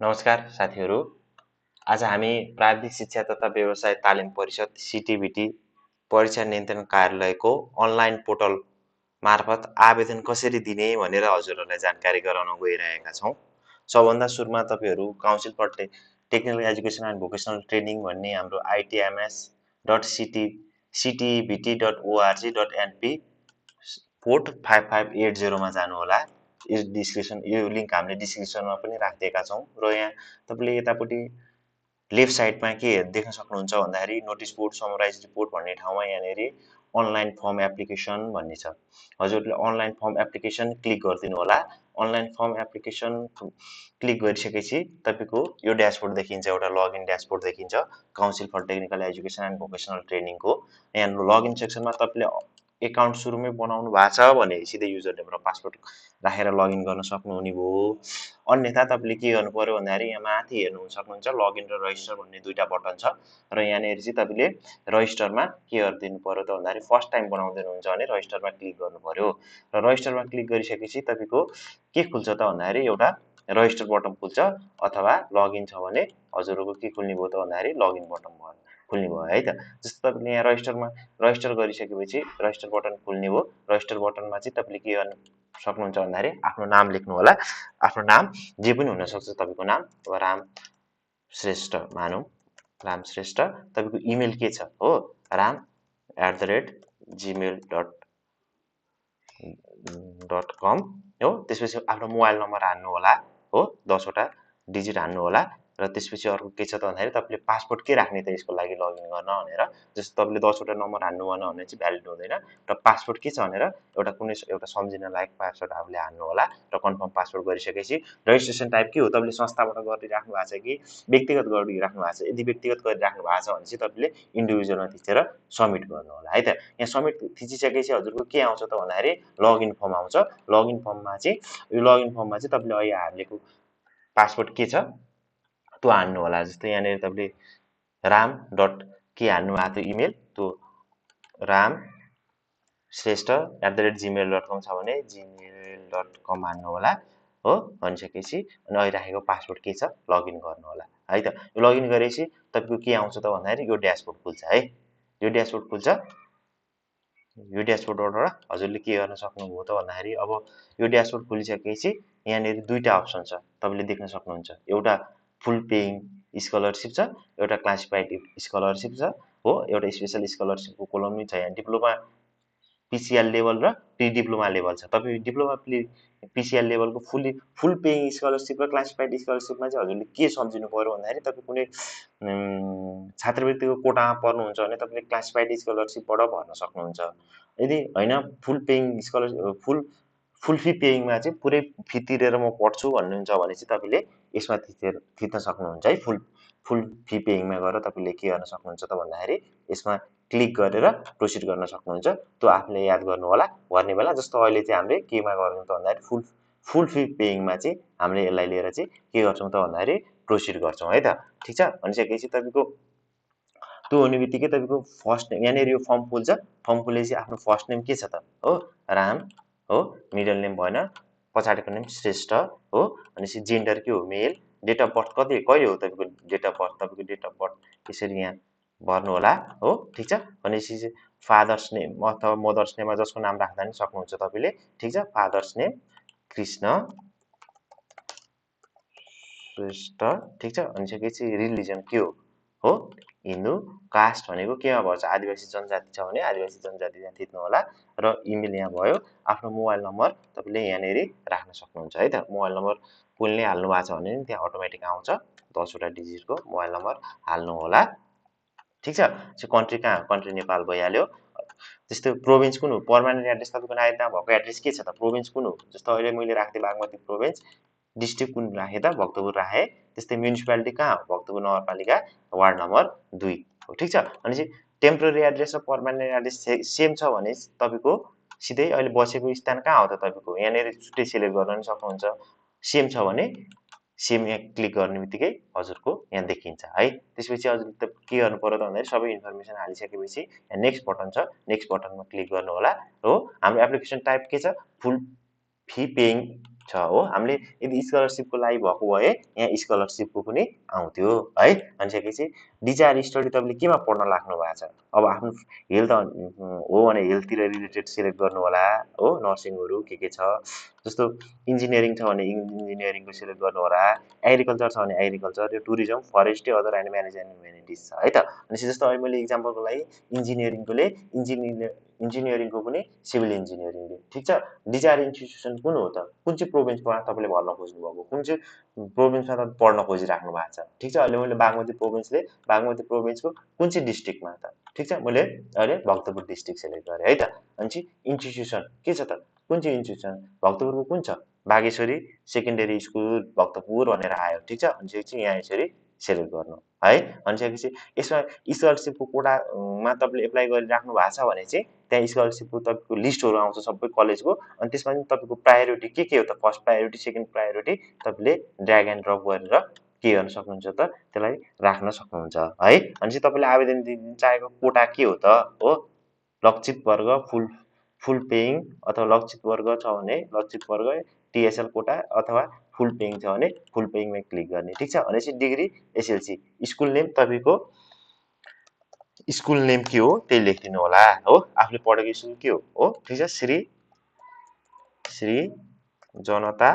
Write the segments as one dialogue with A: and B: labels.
A: नमस्कार साथीहरू। आज हामी प्राविधिक शिक्षा तथा व्यवसाय तालिम परिषद सिटिबिटी परीक्षा नियन्त्रण कार्यालयको अनलाइन पोर्टल मार्फत आवेदन कसरी दिने भनेर हजुरहरूलाई जानकारी गराउन गइरहेका छौँ। सबभन्दा सुरुमा तपाईँहरू council for technical education and vocational training भन्ने हाम्रो itms.ctbt.org.np पोर्ट 5580 जानुहोला। यो लिङ्क हामीले डिस्क्रिप्सनमा पनि राखिदिएका छौँ र यहाँ तपाईँले यतापट्टि लेफ्ट साइडमा के देख्न सक्नुहुन्छ भन्दाखेरि नोटिस बोर्ड समराइज रिपोर्ट भन्ने ठाउँमा यहाँनिर अनलाइन फर्म एप्लिकेसन भन्ने छ। हजुरले अनलाइन फर्म एप्लिकेसन क्लिक गरिदिनु होला। अनलाइन फर्म एप्लिकेसन क्लिक गरिसकेपछि तपाईँको यो ड्यासबोर्ड देखिन्छ, एउटा लगइन ड्यासबोर्ड देखिन्छ council for technical education and vocational ट्रेनिङको। यहाँ लगइन सेक्सनमा तपाईँले एकाउन्ट सुरुमै बनाउनु भएको छ भने सिधै युजर नेम र पासवर्ड राखेर लगइन गर्न सक्नुहुने भयो। अन्यथा तपाईँले के गर्नु पर्यो भन्दाखेरि यहाँ माथि हेर्नु सक्नुहुन्छ लगइन र रजिस्टर भन्ने दुईटा बटन छ र यहाँनिर चाहिँ तपाईँले रजिस्टरमा के गरिदिनु पर्यो त भन्दाखेरि फर्स्ट टाइम बनाउँदै हुनुहुन्छ भने रजिस्टरमा क्लिक गर्नु पर्यो र रजिस्टरमा क्लिक गरिसकेपछि तपाईँको के खुल्छ त भन्दाखेरि एउटा रजिस्टर बटन खुल्छ अथवा लगइन छ भने हजुरको के खुल्ने भयो त भन्दाखेरि लगइन बटन खुल्ने भयो है त। जस्तो तपाईँले यहाँ रजिस्टर गरिसकेपछि रजिस्टर बटन खुल्ने भयो। रजिस्टर बटनमा चाहिँ तपाईँले के गर्नु सक्नुहुन्छ भन्दाखेरि आफ्नो नाम लेख्नु होला। आफ्नो नाम जे पनि हुनसक्छ तपाईँको नाम। अब राम श्रेष्ठ मानौँ, राम श्रेष्ठ। तपाईँको इमेल के छ हो, ram@gmail.com हो। त्यसपछि आफ्नो मोबाइल नम्बर हान्नु होला हो, 10वटा डिजिट हान्नु होला र त्यसपछि अर्को के छ त भन्दाखेरि तपाईँले पासवर्ड के राख्ने त यसको लागि लगइन गर्न भनेर। जस्तो तपाईँले 10वटा नम्बर हान्नु भएन भने चाहिँ भ्यालिड हुँदैन र पासवर्ड के छ भनेर एउटा सम्झिन लायक पासवर्ड आफूले हान्नु होला र कन्फर्म पासवर्ड गरिसकेपछि रजिस्ट्रेसन टाइप के हो, तपाईँले संस्थाबाट गरिराख्नु भएको छ कि व्यक्तिगत गरिराख्नु भएको छ। यदि व्यक्तिगत गरिराख्नु भएको छ भने चाहिँ तपाईँले इन्डिभिजुअलमा थिचेर सबमिट गर्नु होला है त। यहाँ सबमिट थिचिसकेपछि हजुरको के आउँछ त भन्दाखेरि लगइन फर्म आउँछ। लगइन फर्ममा चाहिँ तपाईँले अहिले हालेको पासवर्ड के छ त्यो हान्नु होला। जस्तै यहाँनिर तपाईँले राम डट के हान्नु भएको थियो इमेल, त्यो राम श्रेष्ठ @gmail.com छ भने gmail.com हान्नु होला हो। भनिसकेपछि अनि अहिले राखेको पासवर्ड के छ लगइन गर्नु होला है त। यो लगइन गरेपछि तपाईँको के आउँछ त भन्दाखेरि यो ड्यासबोर्ड खुल्छ है। यो ड्यासबोर्ड खुल्छ। यो ड्यासबोर्डबाट हजुरले के गर्न सक्नुभयो त भन्दाखेरि अब यो ड्यासबोर्ड खुलिसकेपछि यहाँनिर दुईटा अप्सन छ तपाईँले देख्न सक्नुहुन्छ। एउटा फुल पेइङ स्कलरसिप छ, एउटा क्लासिफाइड स्कलरसिप छ हो। एउटा स्पेसल स्कलरसिपको कोलम पनि छ। यहाँ डिप्लोमा पिसिएल लेभल र प्री डिप्लोमा लेभल छ। तपाईँ डिप्लोमा पिसिएल लेभलको फुल पेइङ स्कलरसिप र क्लासिफाइड स्कलरसिपमा चाहिँ हजुरले के सम्झिनु पर्यो भन्दाखेरि तपाईँ कुनै छात्रवृत्तिको कोटामा पर्नुहुन्छ भने तपाईँले क्लासिफाइड स्कलरसिपबाट भर्न सक्नुहुन्छ। यदि होइन फुल पेइङ स्कलरसिप फुल फी पेइङमा चाहिँ पुरै फी तिरेर म पढ्छु भन्नुहुन्छ भने चाहिँ तपाईँले यसमा थिच्न सक्नुहुन्छ है। फुल फी पेइङमा गएर तपाईँले के गर्न सक्नुहुन्छ त भन्दाखेरि यसमा क्लिक गरेर प्रोसिड गर्न सक्नुहुन्छ। त्यो आफूले याद गर्नु होला गर्ने बेला। जस्तो अहिले चाहिँ हामीले केमा गर्छौँ त भन्दाखेरि फुल फी पेइङमा चाहिँ हामीले यसलाई लिएर चाहिँ के गर्छौँ त भन्दाखेरि प्रोसिड गर्छौँ है त। ठिक छ। भनिसकेपछि तपाईँको त्यो हुने बित्तिकै तपाईँको फर्स्ट नेम यहाँनिर यो फर्म खुल्छ। फर्म खुलेपछि आफ्नो फर्स्ट नेम के छ त हो, राम हो। मिडल नेम भएन, पछाडिको नेम श्रेष्ठ हो। भनेपछि जेन्डर के हो, मेल। डेट अफ बर्थ कहिले हो तपाईँको डेट अफ बर्थ, तपाईँको डेट अफ बर्थ यसरी यहाँ भर्नु होला हो। ठिक छ। भनेपछि चाहिँ फादर्स नेम अथवा मदर्स नेममा जसको नाम राख्दा पनि सक्नुहुन्छ तपाईँले। ठिक छ। Father's name Krishna Shrestha. ठिक छ। भनिसकेपछि रिलिजन के हो, हिन्दू। कास्ट भनेको केमा भर्छ, आदिवासी जनजाति छ भने आदिवासी जनजाति यहाँ थिच्नु होला र इमेल यहाँ भयो। आफ्नो मोबाइल नम्बर तपाईँले यहाँनिर राख्न सक्नुहुन्छ है त। मोबाइल नम्बर कसले हाल्नु भएको छ भने त्यहाँ अटोमेटिक आउँछ, 10वटा डिजिटको मोबाइल नम्बर हाल्नु होला। ठिक छ। कन्ट्री कहाँ, कन्ट्री नेपाल भइहाल्यो। जस्तै प्रोभिन्स कुन हो, पर्मानेन्ट एड्रेस तपाईँको नागरिकतामा भएको एड्रेस के छ त, प्रोभिन्स कुन हो। जस्तो अहिले मैले राख्थेँ बागमती प्रोभिन्स। डिस्ट्रिक्ट कुन राखेँ त, भक्तपुर राखेँ। त्यस्तै म्युनिसिपालिटी कहाँ हो, भक्तपुर नगरपालिका वार्ड नम्बर 2 हो। ठिक छ। भनेपछि टेम्पोरेरी एड्रेस र पर्मानेन्ट एड्रेस सेम छ भने तपाईँको सिधै अहिले बसेको स्थान कहाँ हो त तपाईँको, यहाँनिर छुट्टै सिलेक्ट गर्न पनि सक्नुहुन्छ। सेम छ भने सेम यहाँ क्लिक गर्ने बित्तिकै हजुरको यहाँ देखिन्छ है। त्यसपछि हजुरले त के गर्नु पर्यो त भन्दाखेरि सबै इन्फर्मेसन हालिसकेपछि यहाँ नेक्स्ट बटन छ, नेक्स्ट बटनमा क्लिक गर्नु होला हो। हाम्रो एप्लिकेसन टाइप के छ, फुल फी पेइङ छ हो। हामीले यदि स्कलरसिपको लागि भएको भए यहाँ स्कलरसिपको पनि आउँथ्यो है। भनिसकेपछि डिजायर स्टडी तपाईँले केमा पढ्न लाग्नु भएको छ, अब आफ्नो हेल्थ हो भने हेल्थतिर रिलेटेड सिलेक्ट गर्नु होला हो, नर्सिङहरू के छ, जस्तो इन्जिनियरिङ छ भने इन्जिनियरिङको सिलेक्ट गर्नु होला, एग्रिकल्चर छ भने एग्रिकल्चर, यो tourism, forestry, other and management humanities छ है त। भनेपछि जस्तो अहिले मैले इक्जाम्पलको लागि इन्जिनियरिङकोले इन्जिनियरिङको पनि सिभिल इन्जिनियरिङले, ठिक छ। डिजायर इन्स्टिट्युसन कुन हो त, कुन चाहिँ प्रोभिन्समा तपाईँले भर्न खोज्नुभएको, कुन चाहिँ प्रोभिन्समा तपाईँ पढ्न खोजिराख्नु भएको छ, ठिक छ। अहिले मैले बागमती प्रोभिन्सले बागमती प्रोभिन्सको कुन चाहिँ डिस्ट्रिक्टमा त, ठिक छ, मैले अहिले भक्तपुर डिस्ट्रिक्ट सेलेक्ट गरेँ है त। अनि इन्स्टिट्युसन के छ त, कुन चाहिँ इन्स्टिट्युसन, भक्तपुरको कुन छ, बागेश्वरी सेकेन्डरी स्कुल भक्तपुर भनेर आयो, ठिक छ। अनि चाहिँ यहाँ यसरी सेलेक्ट गर्नु है। भनिसकेपछि यसमा स्कलरसिपको कोटामा तपाईँले एप्लाई गरिराख्नु भएको छ भने चाहिँ त्यहाँ स्कलरसिपको तपाईँको लिस्टहरू आउँछ सबै कलेजको। अनि त्यसमा पनि तपाईँको प्रायोरिटी के हो त, फर्स्ट प्रायोरिटी, सेकेन्ड प्रायोरिटी तपाईँले ड्र्याग एन्ड ड्रप गरेर के गर्न सक्नुहुन्छ त, त्यसलाई राख्न सक्नुहुन्छ है। अनि चाहिँ तपाईँले आवेदन दिन चाहेको कोटा के हो त हो, लक्षित वर्ग फुल पेइङ, अथवा लक्षित वर्ग छ भने लक्षित वर्ग टिएसएल कोटा, अथवा फुल पेइङ छ भने फुल पेइङमा क्लिक गर्ने, ठिक छ। भनेपछि डिग्री एसएलसी, स्कुल नेम तपाईँको स्कुल नेम के हो त्यही लेखिदिनु होला हो, आफूले पढेको स्कुल के हो, ठिक छ। श्री जनता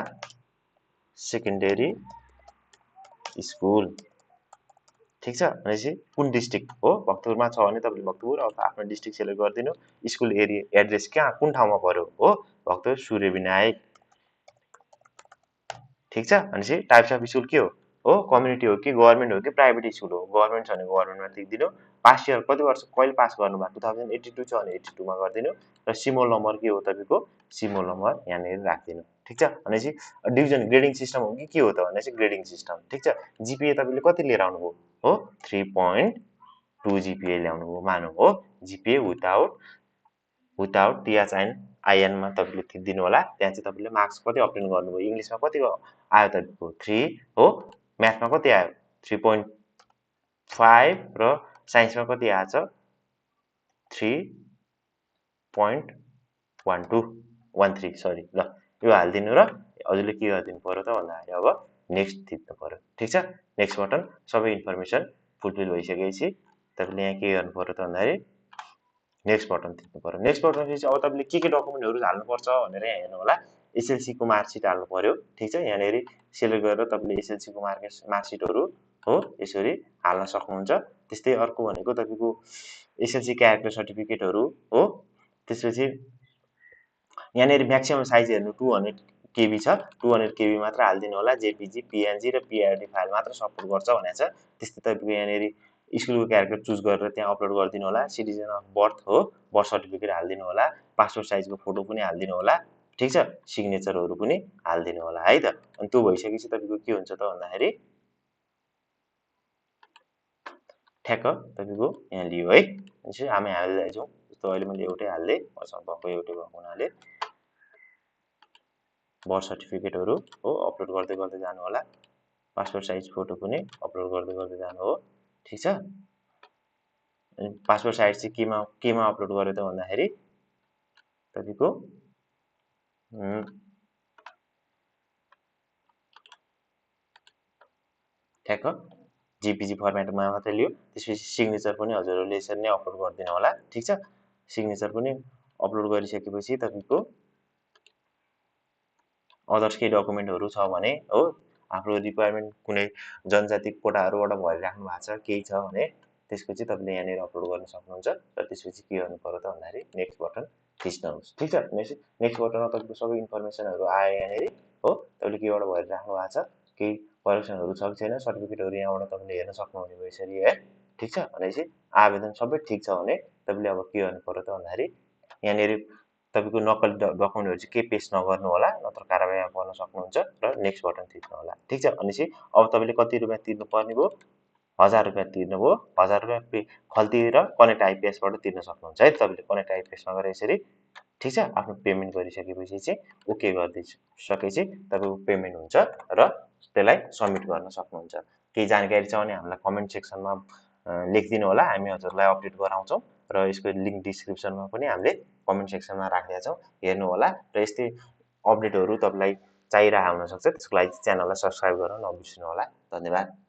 A: सेकेन्डरी स्कुल, ठिक छ। भनेपछि कुन डिस्ट्रिक्ट हो, भक्तपुरमा छ भने तपाईँले भक्तपुर अथवा आफ्नो डिस्ट्रिक्ट सेलेक्ट गरिदिनु। स्कुल एरिया एड्रेस कहाँ कुन ठाउँमा पर्यो हो, भक्तपुर सूर्य विनायक, ठिक छ। भनेपछि टाइप्स अफ स्कुल के हो, कम्युनिटी हो कि गभर्मेन्ट हो कि प्राइभेट स्कुल हो, गभर्मेन्ट छ भने गभर्मेन्टमा टिपिदिनु। पास इयर कति वर्ष कहिले पास गर्नुभएको, 2082 छ भने 82मा गरिदिनु। र सिमोल नम्बर के हो तपाईँको, सिमोल नम्बर यहाँनिर राखिदिनु, ठिक छ। भनेपछि डिभिजन ग्रेडिङ सिस्टम हो कि के हो त भनेपछि ग्रेडिङ सिस्टम, ठिक छ। जिपिए तपाईँले कति लिएर आउनुभयो हो, 3.2 जिपिए ल्याउनुभयो मानौँ हो। जिपिए विदाउट टिएचआइएनमा तपाईँले थिचिदिनु होला। त्यहाँ चाहिँ तपाईँले मार्क्स कति अप्टेन गर्नुभयो, इङ्ग्लिसमा कति आयो तपाईँको 3 हो, म्याथमा कति आयो 3.5 र साइन्समा कति आएछ 3.1213 सरी, ल यो हालिदिनु र हजुरले के गरिदिनु पर्यो त भन्दाखेरि अब नेक्स्ट थिच्नु पर्यो, ठिक छ। नेक्स्ट बटन, सबै इन्फर्मेसन फुलफिल भइसकेपछि तपाईँले यहाँ के गर्नु पर्यो त भन्दाखेरि नेक्स्ट बटन थिच्नु पर्यो। नेक्स्ट बटन चाहिँ अब तपाईँले के डकुमेन्टहरू हाल्नुपर्छ भनेर यहाँ हेर्नु होला। एसएलसीको मार्कसिट हाल्नु पर्यो, ठिक छ। यहाँनिर सेलेक्ट गरेर तपाईँले एसएलसीको मार्कसिटहरू हो यसरी हाल्न सक्नुहुन्छ। त्यस्तै अर्को भनेको तपाईँको एसएलसी क्यारेक्टर सर्टिफिकेटहरू हो। त्यसपछि यहाँनिर म्याक्सिमम साइज हेर्नु 200 केबी छ, 200 केबी मात्र हालिदिनु होला। जेपिजी, पिएनजी र पिआरडी फाइल मात्र सपोर्ट गर्छ भनेको छ। त्यस्तै तपाईँको यहाँनिर स्कुलको क्यारेक्टर चुज गरेर त्यहाँ अपलोड गरिदिनु होला। सिटिजन अफ बर्थ हो, बर्थ सर्टिफिकेट हालिदिनु होला। पासपोर्ट साइजको फोटो पनि हालिदिनु होला, ठिक छ। सिग्नेचरहरू पनि हालिदिनु होला है त। अनि त्यो भइसकेपछि तपाईँको के हुन्छ त भन्दाखेरि ठ्याक्क तपाईँको यहाँ लियो है। भनेपछि हामी हाल्दै जाउँ। जस्तो अहिले मैले एउटै हाल्दै, मसँग भएको एउटै भएको हुनाले बर्थ सर्टिफिकेटहरू हो अपलोड गर्दै गर्दै जानु होला। पासपोर्ट साइज फोटो पनि अपलोड गर्दै गर्दै जानु हो, ठिक छ। अनि पासपोर्ट साइज चाहिँ केमा अपलोड गर्यो त भन्दाखेरि तपाईँको ठ्याक्क जिपिजी फर्मेटमा मात्रै लियो। त्यसपछि सिग्नेचर पनि हजुरहरूले यसरी नै अपलोड गरिदिनु होला, ठिक छ। सिग्नेचर पनि अपलोड गरिसकेपछि तपाईँको अदर्स केही डकुमेन्टहरू छ भने हो, आफ्नो रिक्वायरमेन्ट कुनै जनजाति कोटाहरूबाट भरिराख्नु भएको छ केही छ भने त्यसको चाहिँ तपाईँले यहाँनिर अपलोड गर्न सक्नुहुन्छ। र त्यसपछि के गर्नु पर्यो त भन्दाखेरि नेक्स्ट बटन थिच्नुहोस्, ठिक छ। नेक्स्ट बटनमा तपाईँको सबै इन्फर्मेसनहरू आयो यहाँनिर हो। तपाईँले केबाट भरिराख्नु भएको छ, केही करेक्सनहरू छ कि छैन, सर्टिफिकेटहरू यहाँबाट तपाईँले हेर्न सक्नुहुने भयो यसरी है, ठिक छ। भनेपछि आवेदन सबै ठिक छ भने तपाईँले अब के गर्नु पर्यो त भन्दाखेरि यहाँनिर तपाईँको नक्कली डकुमेन्टहरू चाहिँ के पेस्ट नगर्नु होला, नत्र कारबाही गर्न सक्नुहुन्छ। र नेक्स्ट बटन थिच्नु होला, ठिक छ। भनेपछि अब तपाईँले कति रुपियाँ तिर्नु पर्ने भयो, 1000 रुपियाँ तिर्नुभयो। 1000 रुपियाँ खल्तीएर कनेक्ट आइपिएसबाट तिर्न सक्नुहुन्छ है। तपाईँले कनेक्ट आइपिएसमा गएर यसरी, ठिक छ, आफ्नो पेमेन्ट गरिसकेपछि चाहिँ ओके गरिदिइसकेपछि तपाईँको पेमेन्ट हुन्छ र त्यसलाई सबमिट गर्न सक्नुहुन्छ। केही जानकारी छ भने हामीलाई कमेन्ट सेक्सनमा लेखिदिनु होला, हामी हजुरलाई अपडेट गराउँछौँ। र यसको लिङ्क डिस्क्रिप्सनमा पनि हामीले कमेन्ट सेक्सनमा राखिदिएका छौँ, हेर्नु होला। र यस्तै अपडेटहरू तपाईँलाई चाहिरहेको हुनसक्छ। त्यसको लागि च्यानललाई सब्स्क्राइब गर्न नबिर्सिनु होला। धन्यवाद।